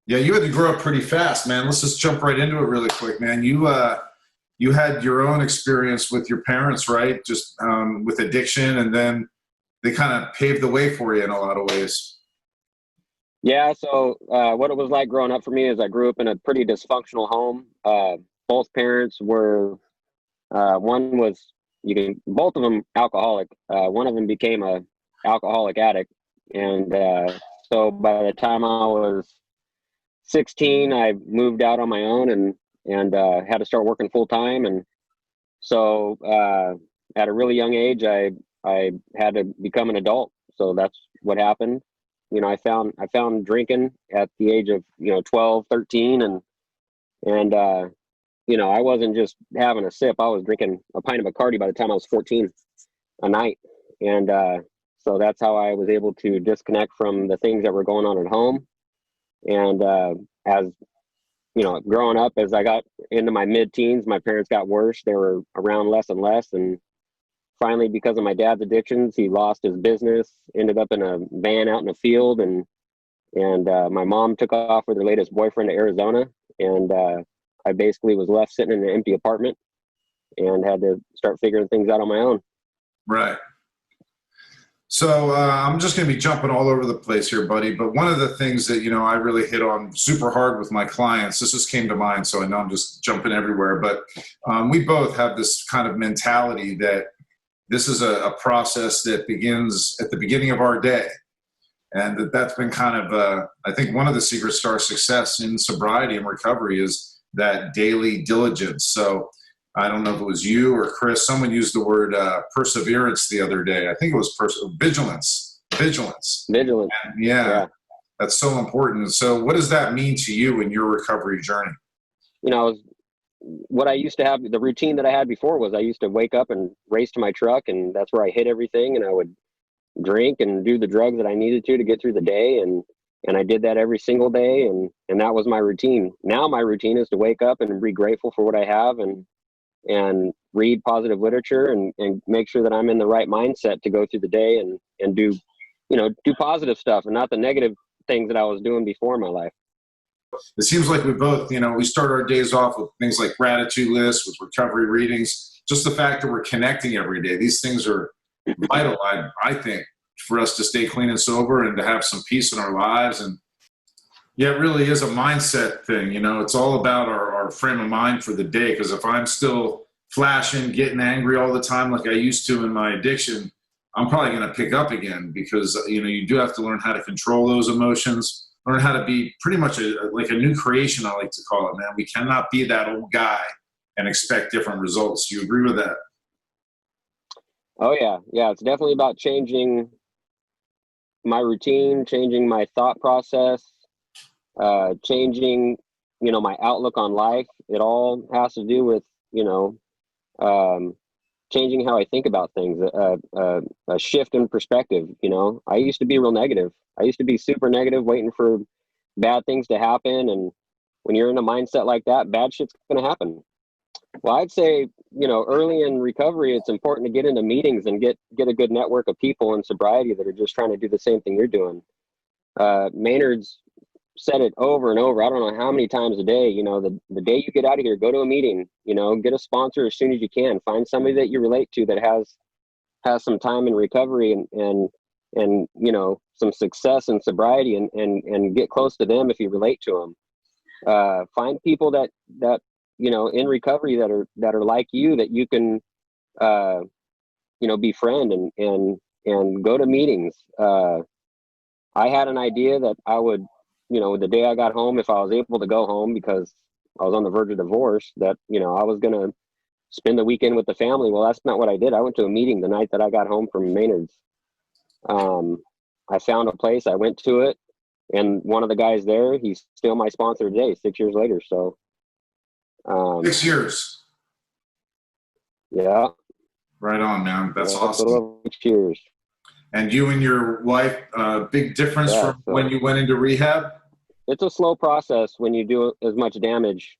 Yeah, you had to grow up pretty fast, man. Let's just jump right into it really quick, man. You had your own experience with your parents, right? Just with addiction, and then they kind of paved the way for you in a lot of ways. Yeah, so what it was like growing up for me is I grew up in a pretty dysfunctional home. Both parents were, one was, both of them alcoholic. One of them became a alcoholic addict. And so by the time I was 16, I moved out on my own and had to start working full time. And so at a really young age, I had to become an adult. So that's what happened. I found drinking at the age of 12, 13, and I wasn't just having a sip. I was drinking a pint of Bacardi by the time I was 14 a night. And so that's how I was able to disconnect from the things that were going on at home. And as growing up, as I got into my mid-teens, my parents got worse. They were around less and less. And finally, because of my dad's addictions, he lost his business, ended up in a van out in the field. And my mom took off with her latest boyfriend to Arizona. And I basically was left sitting in an empty apartment and had to start figuring things out on my own. Right. So I'm just going to be jumping all over the place here, buddy. But one of the things that I really hit on super hard with my clients, this just came to mind, so I know I'm just jumping everywhere. But we both have this kind of mentality that this is a process that begins at the beginning of our day, and that's been kind of I think one of the secrets to our success in sobriety and recovery is that daily diligence. So I don't know if it was you or Chris. Someone used the word perseverance the other day. I think it was vigilance. Vigilance. Vigilant. And yeah, Yeah. that's so important. So, what does that mean to you in your recovery journey? What I used to have, the routine that I had before was I used to wake up and race to my truck, and that's where I hit everything. And I would drink and do the drugs that I needed to get through the day. And I did that every single day. And that was my routine. Now my routine is to wake up and be grateful for what I have and read positive literature and make sure that I'm in the right mindset to go through the day and do positive stuff and not the negative things that I was doing before in my life. It seems like we both, we start our days off with things like gratitude lists, with recovery readings, just the fact that we're connecting every day. These things are vital, I think, for us to stay clean and sober and to have some peace in our lives. And yeah, it really is a mindset thing. It's all about our frame of mind for the day. Because if I'm still flashing, getting angry all the time like I used to in my addiction, I'm probably going to pick up again because, you do have to learn how to control those emotions, learn how to be pretty much like a new creation, I like to call it, man. We cannot be that old guy and expect different results. Do you agree with that? Oh yeah. Yeah. It's definitely about changing my routine, changing my thought process, changing, my outlook on life. It all has to do with, um, changing how I think about things, a shift in perspective. I used to be real negative. I used to be super negative, waiting for bad things to happen. And when you're in a mindset like that, bad shit's going to happen. Well, I'd say, early in recovery, it's important to get into meetings and get a good network of people in sobriety that are just trying to do the same thing you're doing. Maynard's said it over and over. I don't know how many times a day. The day you get out of here, go to a meeting. Get a sponsor as soon as you can. Find somebody that you relate to that has some time in recovery and some success in sobriety, and get close to them if you relate to them. Find people that in recovery that are like you, that you can befriend and go to meetings. I had an idea that I would, the day I got home, if I was able to go home because I was on the verge of divorce, that, I was going to spend the weekend with the family. Well, that's not what I did. I went to a meeting the night that I got home from Maynard's. I found a place, I went to it, and one of the guys there, he's still my sponsor today, 6 years later. So, 6 years. Yeah. Right on, man. That's Yeah, awesome. 6 years. And you and your wife, big difference Yeah. from So when you went into rehab? it's a slow process when you do as much damage,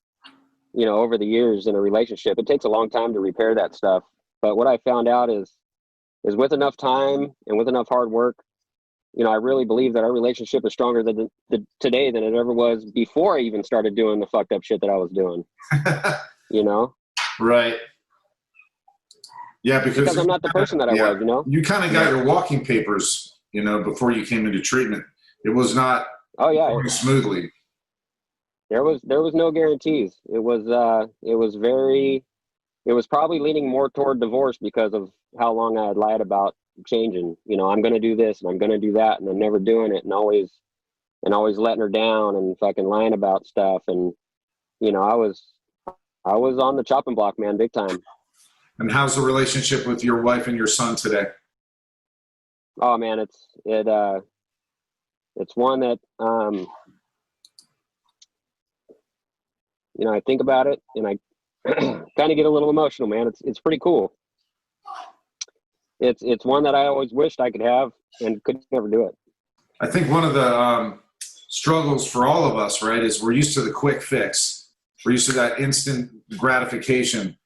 over the years in a relationship. It takes a long time to repair that stuff. But what I found out is with enough time and with enough hard work, I really believe that our relationship is stronger today than it ever was before I even started doing the fucked up shit that I was doing. Right. Yeah, because I'm not the person that I was. You kind of got your walking papers, before you came into treatment. It was not going smoothly. There was no guarantees. It was probably leaning more toward divorce because of how long I had lied about changing. I'm going to do this and I'm going to do that, and I'm never doing it, and always letting her down and fucking lying about stuff. And I was on the chopping block, man, big time. And how's the relationship with your wife and your son today? Oh man, it's one that I think about it and I kind of get a little emotional, man. It's pretty cool. It's one that I always wished I could have and could never do it. I think one of the struggles for all of us, right, is we're used to the quick fix. We're used to that instant gratification.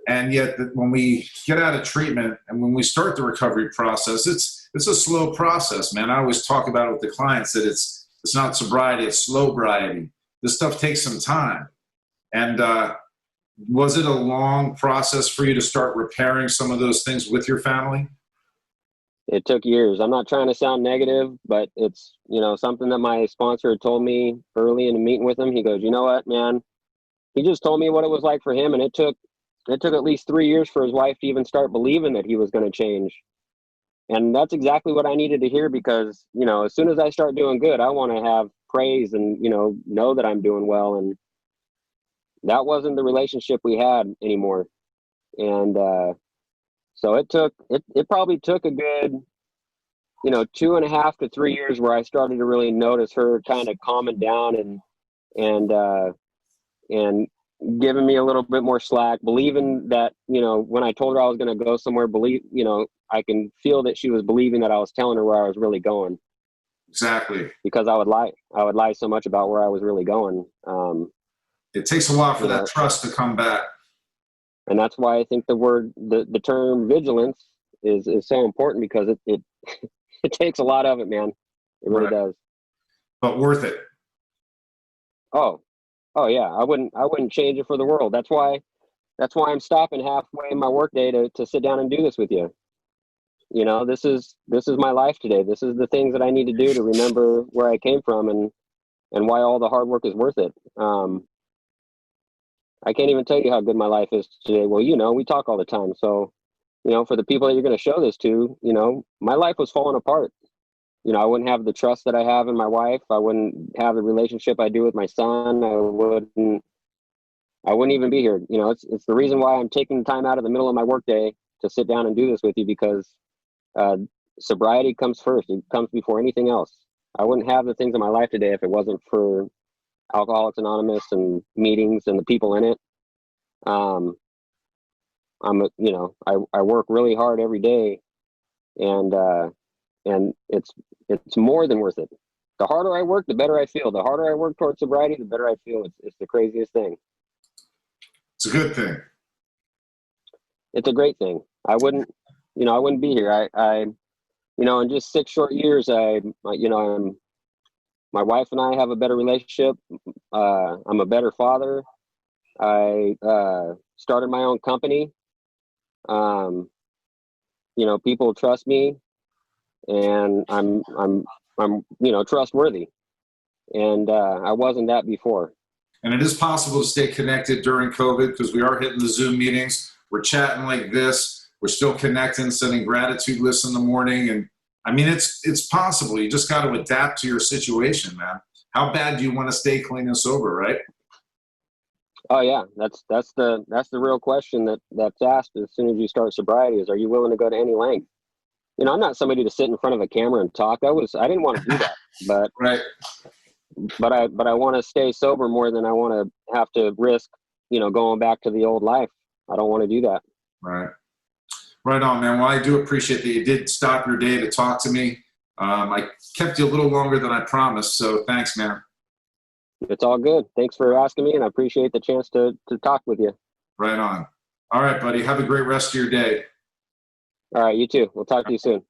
And yet when we get out of treatment and when we start the recovery process, it's a slow process, man. I always talk about it with the clients that it's not sobriety, it's slow sobriety. This stuff takes some time. And was it a long process for you to start repairing some of those things with your family? It took years. I'm not trying to sound negative, but it's, something that my sponsor had told me early in a meeting with him. He goes, you know what, man? He just told me what it was like for him, and it took at least 3 years for his wife to even start believing that he was going to change. And that's exactly what I needed to hear because, as soon as I start doing good, I want to have praise and, know that I'm doing well. And that wasn't the relationship we had anymore. And so it probably took a good, 2.5 to 3 years where I started to really notice her kind of calming down and giving me a little bit more slack, believing that, when I told her I was going to go somewhere, I can feel that she was believing that I was telling her where I was really going. Exactly. Because I would lie so much about where I was really going. It takes a while for that trust to come back. And that's why I think the term vigilance is so important because it it takes a lot of it, man. It really does. But worth it. Oh yeah. I wouldn't change it for the world. That's why I'm stopping halfway in my workday to sit down and do this with you. This is my life today. This is the things that I need to do to remember where I came from and why all the hard work is worth it. I can't even tell you how good my life is today. Well, we talk all the time. So, for the people that you're going to show this to, my life was falling apart. I wouldn't have the trust that I have in my wife. I wouldn't have the relationship I do with my son. I wouldn't even be here. It's the reason why I'm taking time out of the middle of my workday to sit down and do this with you because sobriety comes first. It comes before anything else. I wouldn't have the things in my life today if it wasn't for Alcoholics Anonymous and meetings and the people in it. I work really hard every day, and it's more than worth it. The harder I work, the better I feel. The harder I work towards sobriety, the better I feel. It's the craziest thing. It's a good thing. It's a great thing. I wouldn't be here. I in just 6 short years, my wife and I have a better relationship. I'm a better father. I started my own company. People trust me, and I'm trustworthy. And I wasn't that before. And it is possible to stay connected during COVID because we are hitting the Zoom meetings. We're chatting like this. We're still connecting, sending gratitude lists in the morning. And I mean, it's possible. You just got to adapt to your situation, man. How bad do you want to stay clean and sober, right? Oh yeah, that's the real question that's asked as soon as you start sobriety is, are you willing to go to any length? I'm not somebody to sit in front of a camera and talk. I didn't want to do that, but right. But I want to stay sober more than I want to have to risk, going back to the old life. I don't want to do that. Right. Right on, man. Well, I do appreciate that you did stop your day to talk to me. I kept you a little longer than I promised, so thanks, man. It's all good. Thanks for asking me, and I appreciate the chance to talk with you. Right on. All right, buddy. Have a great rest of your day. All right, you too. We'll talk to you soon.